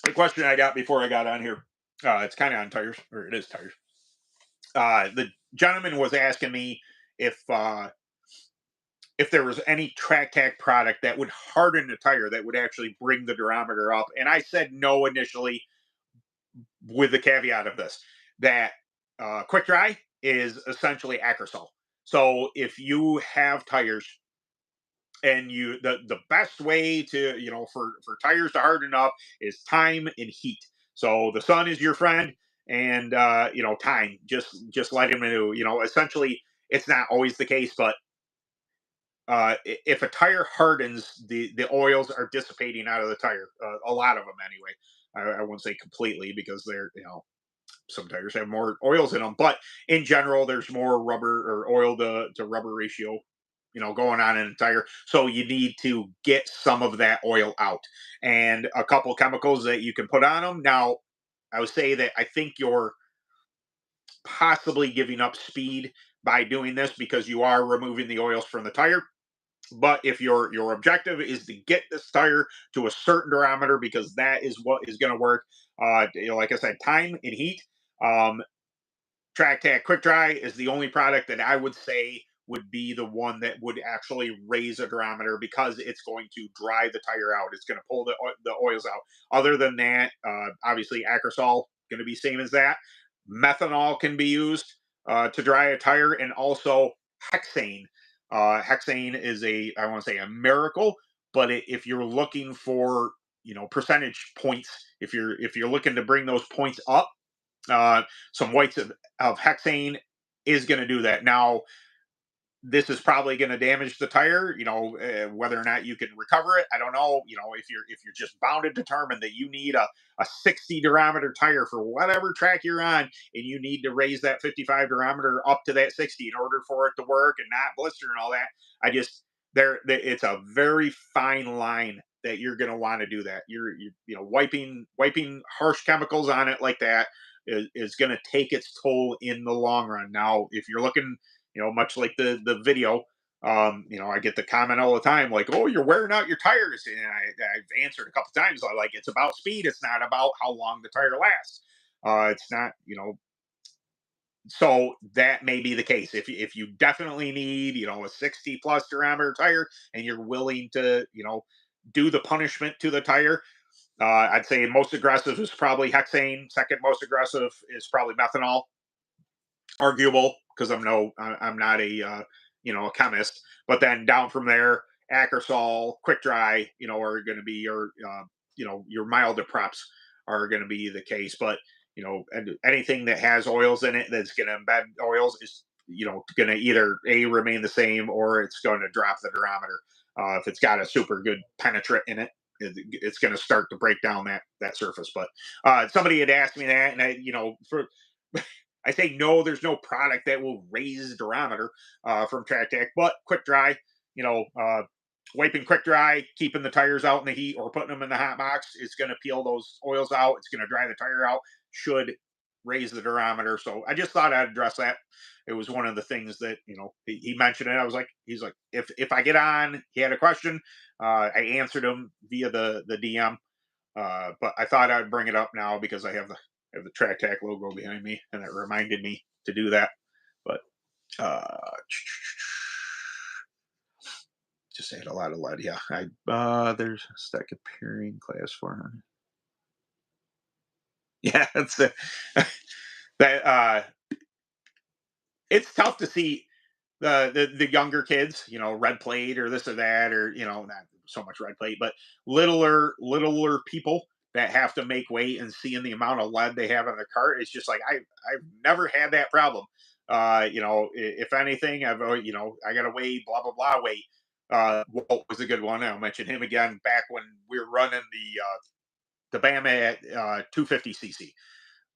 [SPEAKER 1] the question I got before I got on here, it's kind of on tires, or it is tires. The gentleman was asking me if uh, if there was any track tack product that would harden the tire that would actually bring the durometer up, and I said no initially, with the caveat of this, that quick dry is essentially Acrosol. So if you have tires, and the best way to, you know, for tires to harden up is time and heat. So the sun is your friend, and you know, time, just let him know, you know, essentially. It's not always the case, but if a tire hardens, the oils are dissipating out of the tire. A lot of them, anyway. I wouldn't say completely because they're, some tires have more oils in them, but in general, there's more rubber or oil to rubber ratio, going on in a tire. So you need to get some of that oil out, and a couple chemicals that you can put on them. Now, I would say that I think you're possibly giving up speed by doing this because you are removing the oils from the tire. But if your objective is to get this tire to a certain diameter, because that is what is going to work, like I said, time and heat. Um, Track Tack Quick Dry is the only product that I would say would be the one that would actually raise a durometer because it's going to dry the tire out. It's going to pull the oils out. Other than that, obviously Acrosol going to be same as that. Methanol can be used to dry a tire, and also hexane. Hexane is I want to say a miracle, but if you're looking for percentage points, if you're looking to bring those points up, uh, some whites of hexane is going to do that. Now, this is probably going to damage the tire. Whether or not you can recover it, I don't know. If you're just bound and determined that you need a 60 durometer tire for whatever track you're on, and you need to raise that 55 durometer up to that 60 in order for it to work and not blister and all that. I just it's a very fine line that you're going to want to do that. Wiping harsh chemicals on it like that is going to take its toll in the long run. Now, if you're looking, much like the video, I get the comment all the time, like, "Oh, you're wearing out your tires," and I've answered a couple times, like, it's about speed. It's not about how long the tire lasts. It's not, so that may be the case. If you definitely need, a 60 plus diameter tire, and you're willing to, do the punishment to the tire, I'd say most aggressive is probably hexane. Second most aggressive is probably methanol. Arguable because I'm not a chemist. But then down from there, Acrosol, Quick Dry, are going to be your milder preps are going to be the case. But anything that has oils in it that's going to embed oils is going to either remain the same, or it's going to drop the durometer. If it's got a super good penetrant in it, it's going to start to break down that surface. But somebody had asked me that, and for I say no, there's no product that will raise durometer from Track Tech, but Quick Dry, you know, uh, wiping Quick Dry, keeping the tires out in the heat, or putting them in the hot box is going to peel those oils out. It's going to dry the tire out, should raise the durometer. So I just thought I'd address that. It was one of the things that he mentioned it. I was like, he's like, if I get on, he had a question, I answered him via the DM. But I thought I'd bring it up now because I have the Track Tack logo behind me, and it reminded me to do that. But just add a lot of lead. Yeah, there's a stack of pairing class 400. Yeah, that's it. that It's tough to see the younger kids, red plate or this or that, or not so much red plate, but littler people that have to make weight, and seeing the amount of lead they have in the cart. It's just like I've never had that problem. If anything, I got to weigh blah blah blah weight. Walt was a good one. I'll mention him again. Back when we were running the Bama at 250 cc,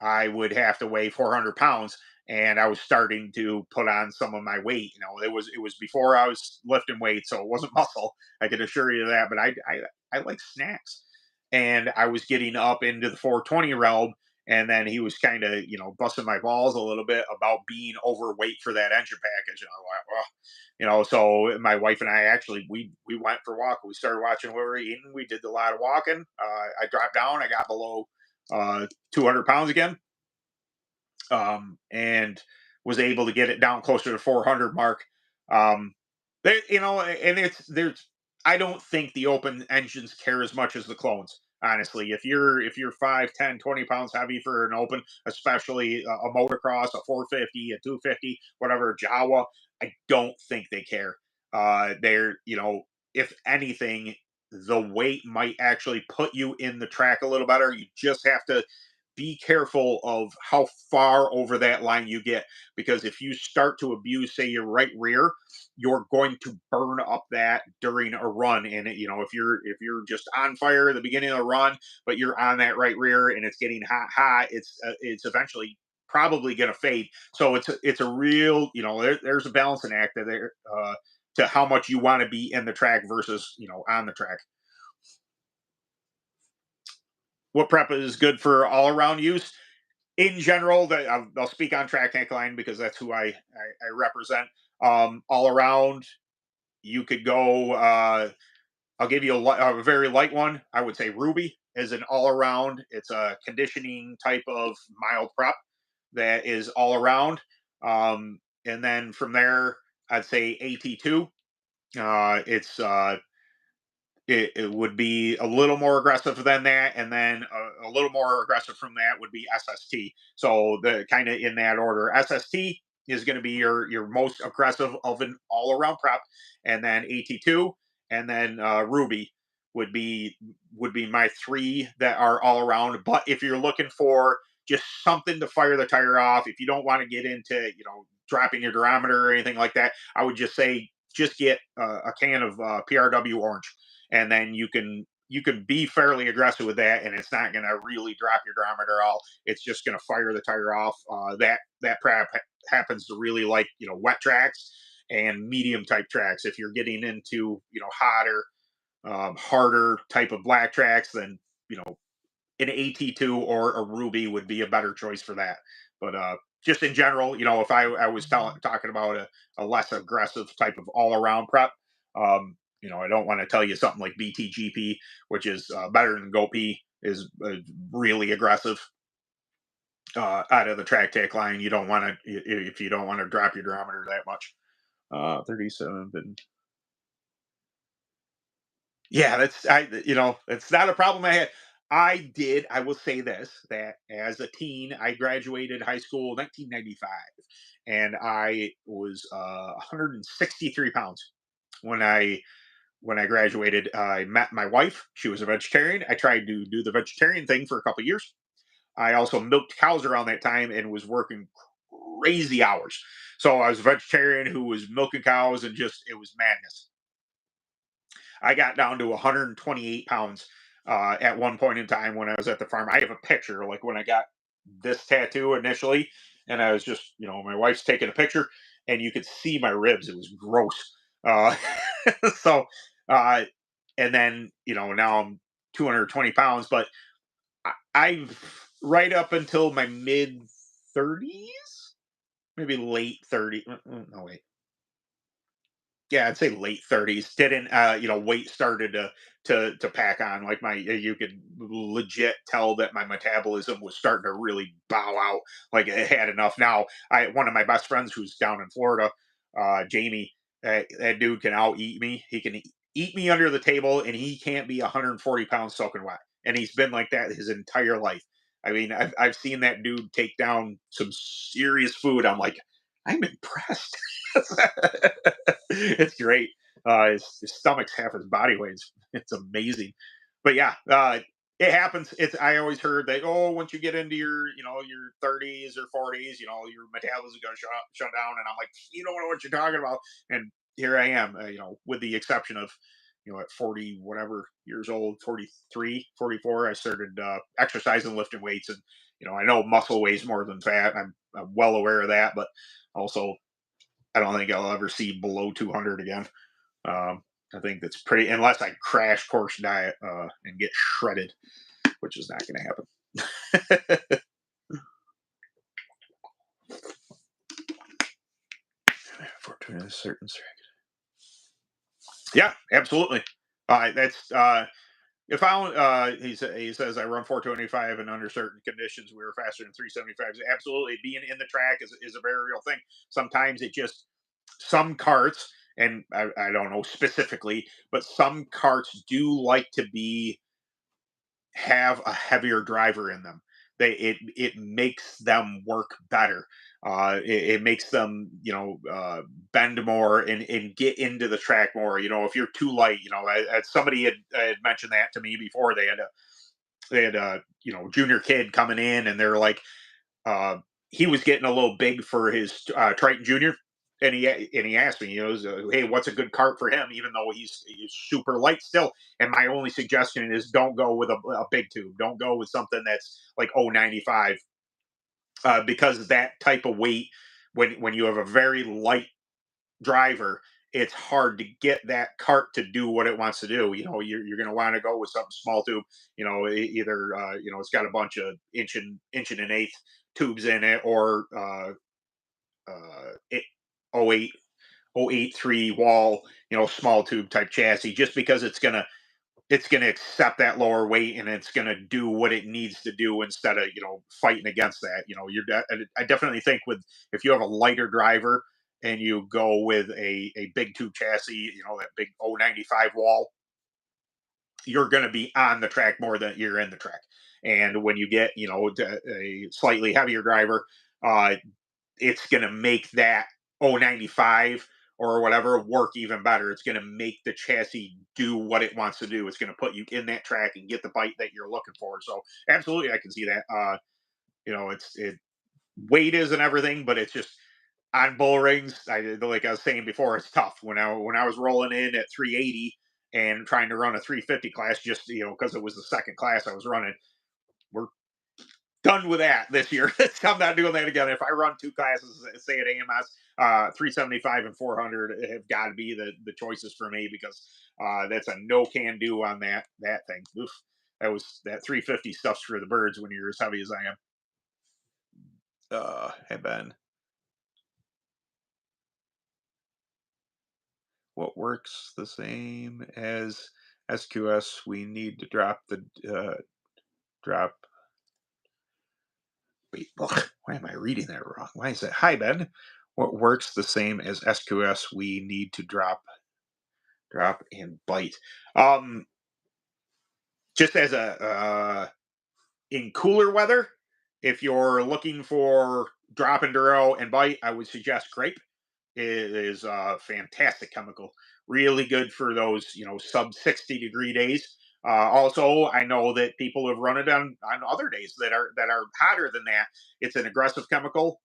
[SPEAKER 1] I would have to weigh 400 pounds, and I was starting to put on some of my weight. It was before I was lifting weight, so it wasn't muscle. I can assure you that. But I like snacks, and I was getting up into the 420 realm, and then he was kind of busting my balls a little bit about being overweight for that engine package. And I was like, well, so my wife and I actually we went for a walk. We started watching what we were eating. We did a lot of walking. I dropped down. I got below 200 pounds again, and was able to get it down closer to 400 mark. And there's I don't think the open engines care as much as the clones. Honestly, if you're 5, 10, 20 pounds heavy for an open, especially a motocross, a 450, a 250, whatever, Jawa, I don't think they care. They're if anything, the weight might actually put you in the track a little better. You just have to be careful of how far over that line you get, because if you start to abuse, say, your right rear, you're going to burn up that during a run. And if you're just on fire at the beginning of the run, but you're on that right rear and it's getting hot, it's eventually probably going to fade. So it's a real, there's a balancing act there, to how much you want to be in the track versus on the track. What prep is good for all around use? In general, I'll speak on track tank line because that's who I represent. All around, you could go. I'll give you a very light one. I would say Ruby is an all around. It's a conditioning type of mild prep that is all around. And then from there, I'd say AT2. It would be a little more aggressive than that, and then a little more aggressive from that would be SST. So the kind of in that order, SST is going to be your most aggressive of an all around prep, and then AT2, and then Ruby would be my three that are all around. But if you're looking for just something to fire the tire off, if you don't want to get into dropping your durometer or anything like that, I would just say just get a can of PRW orange, and then you can be fairly aggressive with that, and it's not going to really drop your durometer at all. It's just going to fire the tire off. That prep happens to really like wet tracks and medium type tracks. If you're getting into hotter, harder type of black tracks, then an AT2 or a Ruby would be a better choice for that. But just in general, if I was talking about a less aggressive type of all around prep, I don't want to tell you something like BTGP, which is better than GoP, is really aggressive out of the track tech line. You don't want to, if you don't want to drop your durometer that much. 37. Yeah, it's not a problem I had. I will say this, that as a teen, I graduated high school in 1995, and I was 163 pounds when I graduated. I met my wife. She was a vegetarian. I tried to do the vegetarian thing for a couple of years. I also milked cows around that time and was working crazy hours. So I was a vegetarian who was milking cows, and just it was madness. I got down to 128 pounds at one point in time when I was at the farm. I have a picture, like when I got this tattoo initially, and I was just, my wife's taking a picture, and you could see my ribs. It was gross. Uh, so, uh, and then, now I'm 220 pounds, but I've right up until my mid 30s, maybe late 30s. No, wait. Yeah, I'd say late 30s. Didn't weight started to pack on. Like you could legit tell that my metabolism was starting to really bow out. Like it had enough. Now, I one of my best friends who's down in Florida, Jamie, that dude can out eat me. He can eat me under the table, and he can't be 140 pounds soaking wet. And he's been like that his entire life. I mean, I've seen that dude take down some serious food. I'm like, I'm impressed. It's great. His stomach's half his body weight. It's amazing. But yeah, it happens. I always heard that, oh, once you get into your 30s or 40s, your metabolism is going to shut down. And I'm like, you don't know what you're talking about. And here I am, with the exception of at 40 whatever years old, 43, 44, I started exercising, lifting weights, and I know muscle weighs more than fat. I'm well aware of that, but also I don't think I'll ever see below 200 again. I think that's pretty, unless I crash course diet and get shredded, which is not going to happen. For a certain yeah, absolutely. That's if he says I run 425 and under certain conditions we were faster than 375. Absolutely, being in the track is a very real thing. Sometimes it just some carts, and I don't know specifically, but some carts do like to be have a heavier driver in them. It makes them work better. It makes them bend more and get into the track more. If you're too light, somebody had mentioned that to me before. They had they had a junior kid coming in, and they're like, uh, he was getting a little big for his Triton Junior, and he asked me, hey, what's a good cart for him? Even though he's super light still. And my only suggestion is don't go with a big tube. Don't go with something that's like 095, because that type of weight, when you have a very light driver, it's hard to get that cart to do what it wants to do. You're going to want to go with something small tube. Either it's got a bunch of inch and an eighth tubes in it, or it, 08 083 wall, small tube type chassis, just because it's gonna accept that lower weight, and it's gonna do what it needs to do instead of fighting against that. I definitely think with if you have a lighter driver and you go with a big tube chassis, that big 095 wall, you're gonna be on the track more than you're in the track. And when you get a slightly heavier driver, uh, it's going to make that 095 or whatever work even better. It's going to make the chassis do what it wants to do. It's going to put you in that track and get the bite that you're looking for. So absolutely, I can see that. It weight isn't everything, but it's just on bull rings. Like I was saying before, it's tough. When I was rolling in at 380 and trying to run a 350 class, just because it was the second class I was running. We're done with that this year. I'm not doing that again. If I run two classes, say at AMS, 375 and 400 have got to be the choices for me, because that's a no can do on that thing. Oof. That 350 stuff's for the birds when you're as heavy as I am. Hey Ben, what works the same as SQS? We need to drop the drop. Wait, look, why am I reading that wrong? Why is it? Hi, Ben. What works the same as SQS? We need to drop and bite. Um, just as a in cooler weather, if you're looking for drop and duro and bite, I would suggest grape. It is a fantastic chemical, really good for those sub 60-degree days. Also, I know that people have run it on other days that are hotter than that. It's an aggressive chemical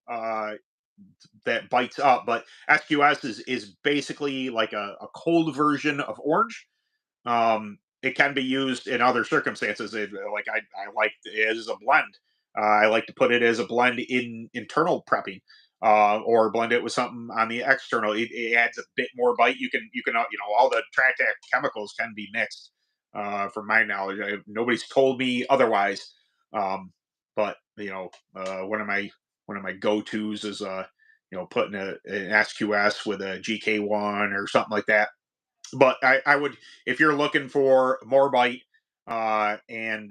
[SPEAKER 1] that bites up, but SQS is basically like a cold version of orange. It can be used in other circumstances. Like I like it as a blend. I like to put it as a blend in internal prepping, or blend it with something on the external. It adds a bit more bite. You can all the Tractac chemicals can be mixed. From my knowledge, nobody's told me otherwise. But one of my go tos is putting an SQS with a GK1 or something like that. But I would, if you're looking for more bite, and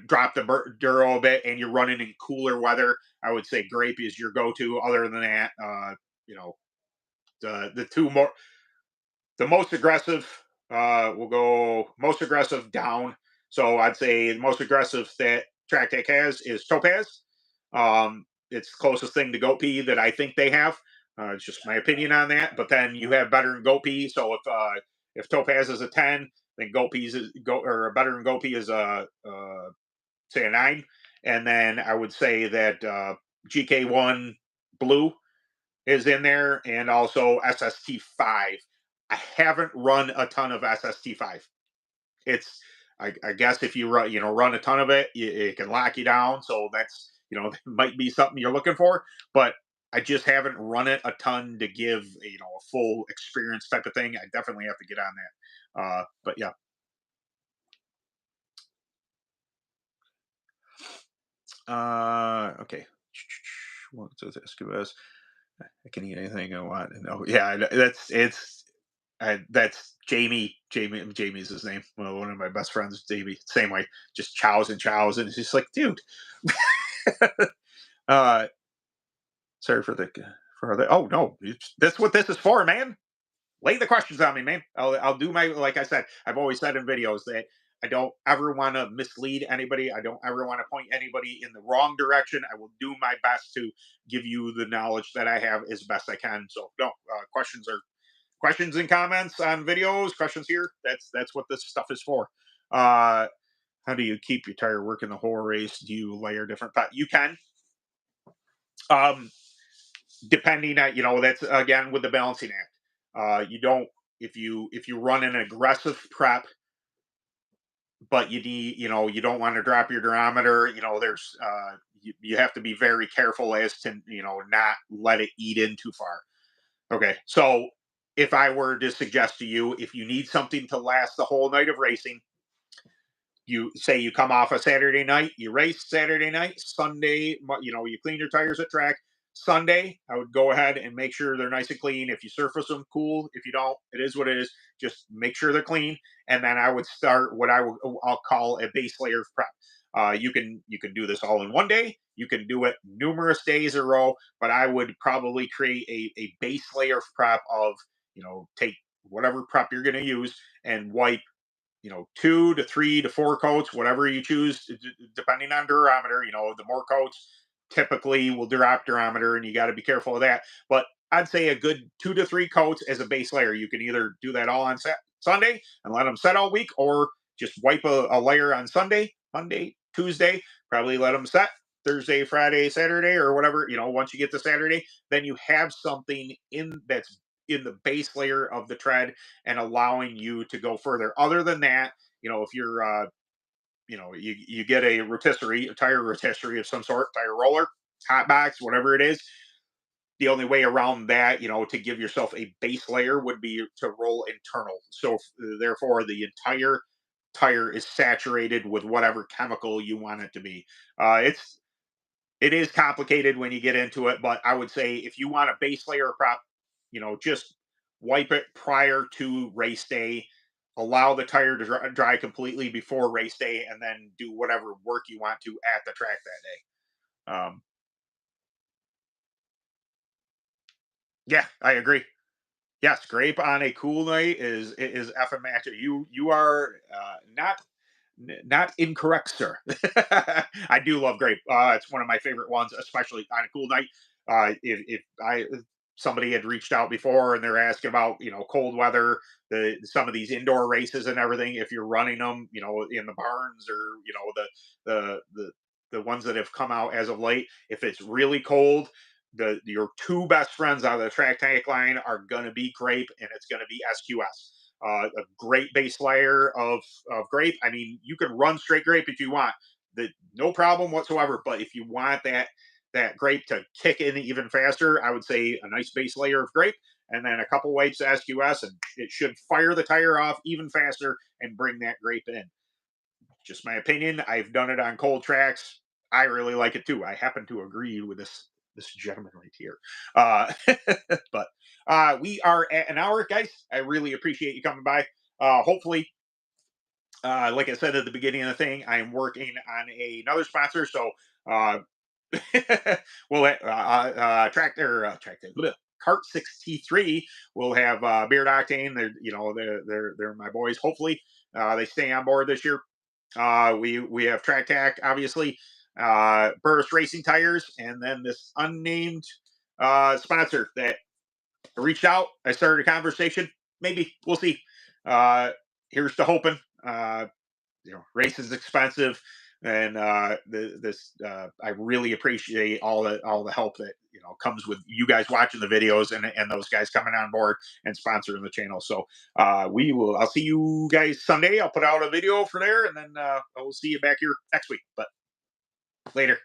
[SPEAKER 1] drop the duro a bit, and you're running in cooler weather, I would say grape is your go-to. Other than that, you know, the two more the most aggressive, will go most aggressive down. So I'd say the most aggressive that Track Tech has is Topaz. It's the closest thing to Goat Pea that I think they have. It's just my opinion on that. But then you have better than Goat Pea. So if Topaz is a 10, then Goat Pea is or better than Goat Pea is say a 9. And then I would say that GK1 Blue is in there, and also SST5. I haven't run a ton of SST5. It's I guess if you run a ton of it, it can lock you down. So that's might be something you're looking for, but I just haven't run it a ton to give a full experience type of thing. I definitely have to get on that. But yeah. Okay. What's this? SQS? I can eat anything I want. No, yeah, that's Jamie. Jamie's his name. Well, one of my best friends, Jamie. Same way, just chows and chows, and it's just like, dude. uh, sorry for the. Oh no, that's what this is for, man. Lay the questions on me, man. I'll do my, like I said. I've always said in videos that I don't ever want to mislead anybody. I don't ever want to point anybody in the wrong direction. I will do my best to give you the knowledge that I have as best I can. So no, questions and comments on videos. Questions here. That's what this stuff is for. Uh, how do you keep your tire working the whole race? Do you layer different? You can. Um, Depending on, that's again with the balancing act. You don't, if you run an aggressive prep, but you need, you don't want to drop your durometer. There's you have to be very careful as to, not let it eat in too far. Okay, so if I were to suggest to you, if you need something to last the whole night of racing, you say you come off a Saturday night, you race Saturday night, Sunday, you clean your tires at track. Sunday, I would go ahead and make sure they're nice and clean. If you surface them, cool. If you don't, it is what it is. Just make sure they're clean, and then I would start what I'll call a base layer prep. You can do this all in one day. You can do it numerous days in a row, but I would probably create a base layer prep of, take whatever prep you're going to use and wipe, 2 to 3 to 4 coats, whatever you choose, depending on durometer. The more coats typically will drop durometer, and you got to be careful of that. But I'd say a good 2 to 3 coats as a base layer. You can either do that all on Sunday and let them set all week, or just wipe a layer on Sunday, Monday, Tuesday, probably let them set Thursday, Friday, Saturday, or whatever. Once you get to Saturday, then you have something in that's in the base layer of the tread and allowing you to go further. Other than that, if you're you get a tire rotisserie of some sort, tire roller, hot box, whatever it is. The only way around that, to give yourself a base layer would be to roll internal. So therefore, the entire tire is saturated with whatever chemical you want it to be. It is complicated when you get into it, but I would say if you want a base layer prop, just wipe it prior to race day. Allow the tire to dry completely before race day, and then do whatever work you want to at the track that day. Yeah, I agree. Yes, grape on a cool night is effing magic. You are not incorrect, sir. I do love grape. It's one of my favorite ones, especially on a cool night. If somebody had reached out before and they're asking about, cold weather, some of these indoor races and everything, if you're running them, in the barns, or the ones that have come out as of late, if it's really cold, your two best friends out of the track tank line are going to be grape, and it's going to be SQS. A great base layer of grape. I mean, you can run straight grape if you want, no problem whatsoever. But if you want that grape to kick in even faster, I would say a nice base layer of grape, and then a couple wipes of SQS, and it should fire the tire off even faster and bring that grape in. Just my opinion. I've done it on cold tracks. I really like it too. I happen to agree with this gentleman right here. Uh, but we are at an hour, guys. I really appreciate you coming by. Hopefully, like I said at the beginning of the thing, I am working on another sponsor. So uh, we'll tractor Kart 63 will have Beard Octane. They're my boys. Hopefully, they stay on board this year. We have Track Tack, obviously, Burris Racing Tires, and then this unnamed sponsor that reached out. I started a conversation. Maybe we'll see. Uh, Here's to hoping. Race is expensive, and I really appreciate all the help that comes with you guys watching the videos, and those guys coming on board and sponsoring the channel. So I'll see you guys Sunday. I'll put out a video for there, and then I'll see you back here next week. But later.